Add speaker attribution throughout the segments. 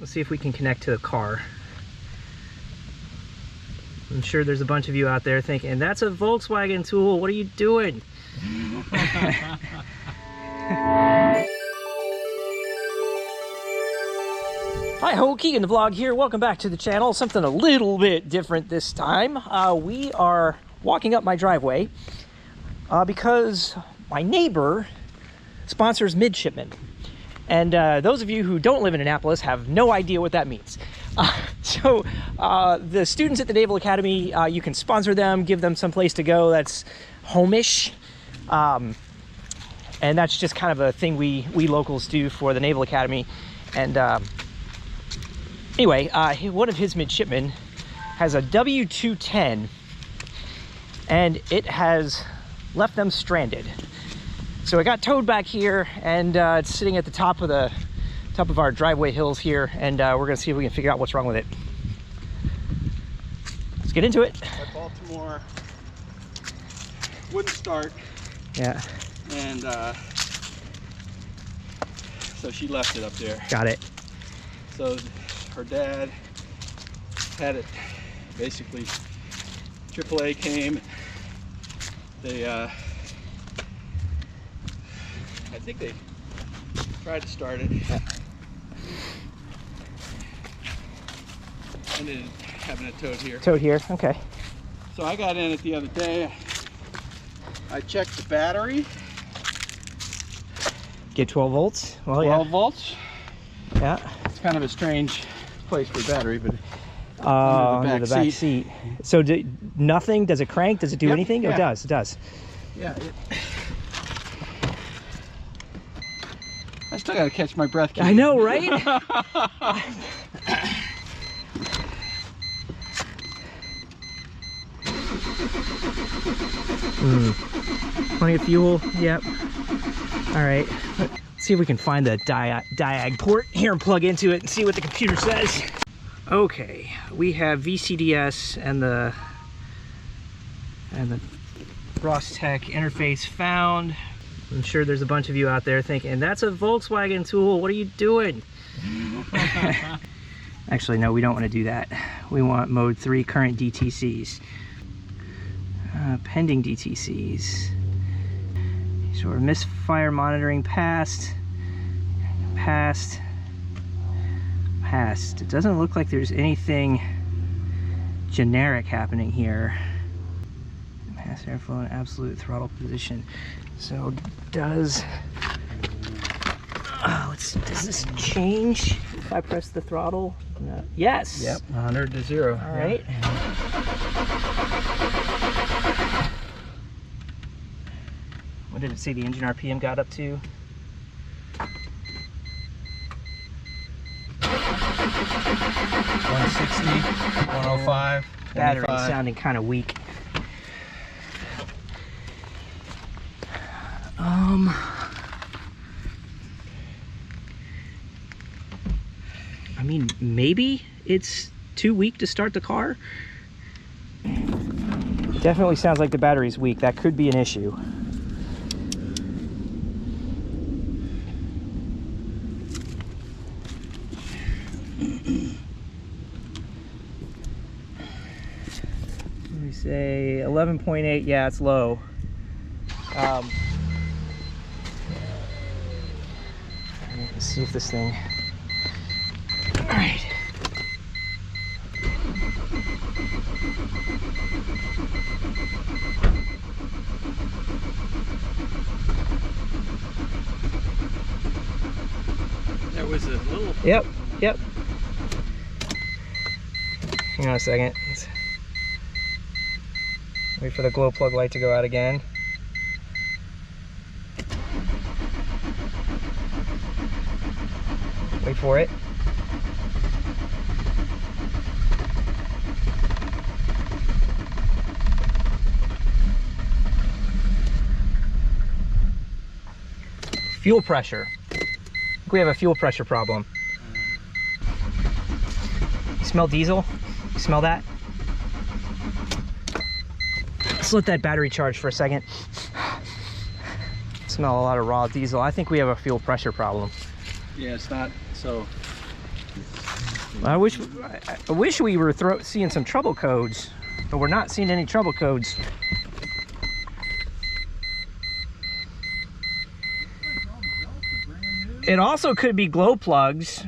Speaker 1: Let's see if we can connect to the car. I'm sure there's a bunch of you out there thinking, that's a Volkswagen tool, what are you doing? Hi ho, Keegan the Vlog here. Welcome back to the channel. Something a little bit different this time. We are walking up my driveway because my neighbor sponsors midshipmen. And those of you who don't live in Annapolis have no idea what that means. So the students at the Naval Academy, you can sponsor them, give them some place to go that's home-ish. And that's just kind of a thing we locals do for the Naval Academy. And anyway, one of his midshipmen has a W210, and it has left them stranded. So it got towed back here, and it's sitting at the top of our driveway hills here, and we're gonna see if we can figure out what's wrong with it. Let's get into it.
Speaker 2: At Baltimore, wouldn't start.
Speaker 1: Yeah.
Speaker 2: And so she left it up there.
Speaker 1: Got it.
Speaker 2: So her dad had it, basically AAA came. They I think they tried to start it.
Speaker 1: Yeah.
Speaker 2: Ended up having it towed here.
Speaker 1: Towed here, okay.
Speaker 2: So I got in it the other day. I checked the battery.
Speaker 1: Get 12 volts. Well,
Speaker 2: 12
Speaker 1: yeah.
Speaker 2: volts.
Speaker 1: Yeah.
Speaker 2: It's kind of a strange place for battery, but
Speaker 1: Under the back seat. So nothing? Does it crank? Does it do anything?
Speaker 2: Yeah.
Speaker 1: Oh, it does. It does.
Speaker 2: Yeah. I still gotta catch my breath.
Speaker 1: I know, right? Plenty of fuel. Yep. All right. Let's see if we can find the diag port here and plug into it and see what the computer says. Okay, we have VCDS and the Rostec interface found. I'm sure there's a bunch of you out there thinking, that's a Volkswagen tool, what are you doing? Actually, no, we don't want to do that. We want mode 3 current DTCs. Pending DTCs. So we're misfire monitoring passed. It doesn't look like there's anything generic happening here. Mass airflow in absolute throttle position. So does this change if I press the throttle? No. Yes.
Speaker 2: Yep, 100 to 0.
Speaker 1: All right. What did it say the engine RPM got up to?
Speaker 2: 160, 105.
Speaker 1: Battery
Speaker 2: 25.
Speaker 1: sounding kind of weak. I mean, maybe it's too weak to start the car. Definitely sounds like the battery's weak. That could be an issue. Let me say 11.8. Yeah, it's low. Let's see if this thing. All right.
Speaker 2: There was a little.
Speaker 1: Yep. Hang on a second. Wait for the glow plug light to go out again. Wait for it. Fuel pressure. I think we have a fuel pressure problem. You smell diesel? You smell that? Let's let that battery charge for a second. Smell a lot of raw diesel. I think we have a fuel pressure problem.
Speaker 2: Yeah, it's not so.
Speaker 1: I wish we were seeing some trouble codes, but we're not seeing any trouble codes. It also could be glow plugs.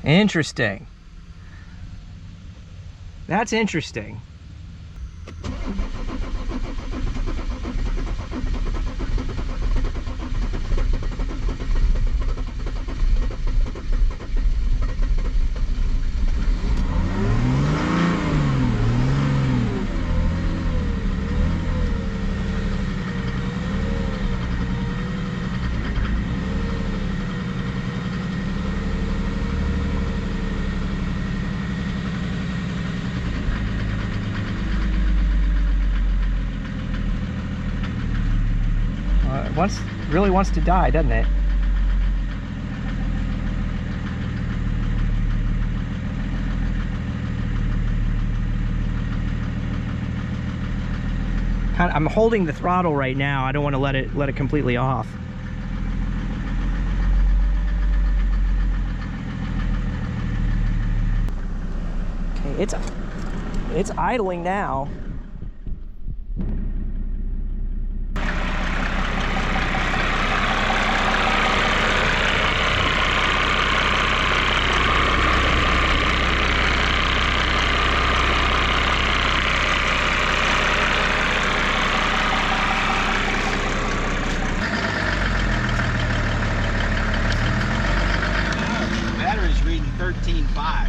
Speaker 1: Interesting. That's interesting. Really wants to die, doesn't it? I'm holding the throttle right now. I don't want to let it completely off. Okay, it's idling now.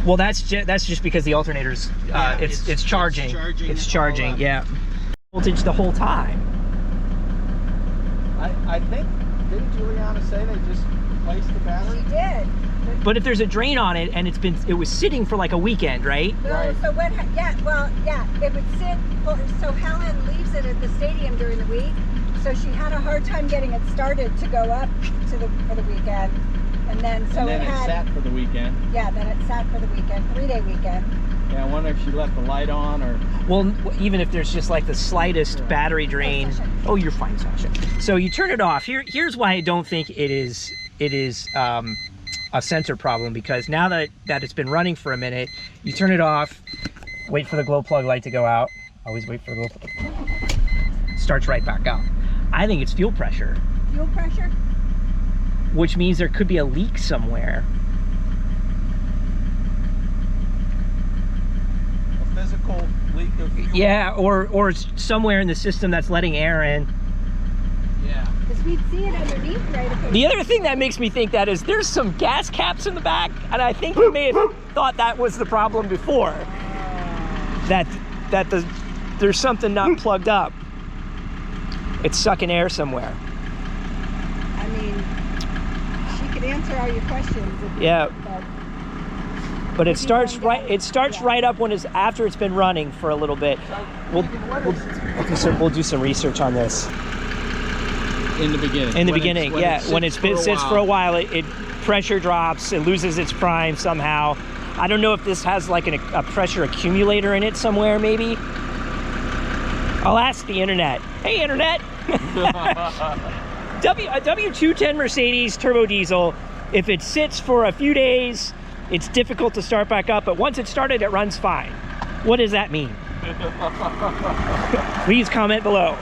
Speaker 1: Well, that's just because the alternator's it's charging. It's charging. Yeah. Voltage the whole time.
Speaker 2: I think, didn't Juliana say they just replaced the battery?
Speaker 3: She did.
Speaker 1: But if there's a drain on it and it was sitting for like a weekend, right?
Speaker 3: No,
Speaker 2: Right.
Speaker 3: so what? It would sit. So Helen leaves it at the stadium during the week, so she had a hard time getting it started to go up for the weekend. And then
Speaker 2: it sat for the weekend.
Speaker 3: Yeah, then it sat for the weekend, 3-day weekend.
Speaker 2: Yeah, I wonder if she left the light on or...
Speaker 1: Well, even if there's just like the slightest battery drain. Oh, you're fine, Sasha. So you turn it off. Here's why I don't think it is a sensor problem, because now that it's been running for a minute, you turn it off, wait for the glow plug light to go out. Always wait for the glow plug. Starts right back up. I think it's fuel pressure.
Speaker 3: Fuel pressure?
Speaker 1: Which means there could be a leak somewhere.
Speaker 2: A physical leak of fuel?
Speaker 1: Yeah, or somewhere in the system that's letting air in.
Speaker 2: Yeah.
Speaker 3: Because we'd see it underneath, right?
Speaker 1: The other thing that makes me think that is there's some gas caps in the back, and I think we may have thought that was the problem before. That there's something not plugged up. It's sucking air somewhere.
Speaker 3: I mean, she could answer all your questions.
Speaker 1: Yeah. But it starts right. It starts right up when after it's been running for a little bit. We'll do some research on this.
Speaker 2: In the beginning.
Speaker 1: In the beginning, yeah. When it sits for a while, it pressure drops. It loses its prime somehow. I don't know if this has like a pressure accumulator in it somewhere, maybe. I'll ask the internet. Hey, internet. A W210 Mercedes turbo diesel. If it sits for a few days, it's difficult to start back up, but once it's started, it runs fine. What does that mean? Please comment below.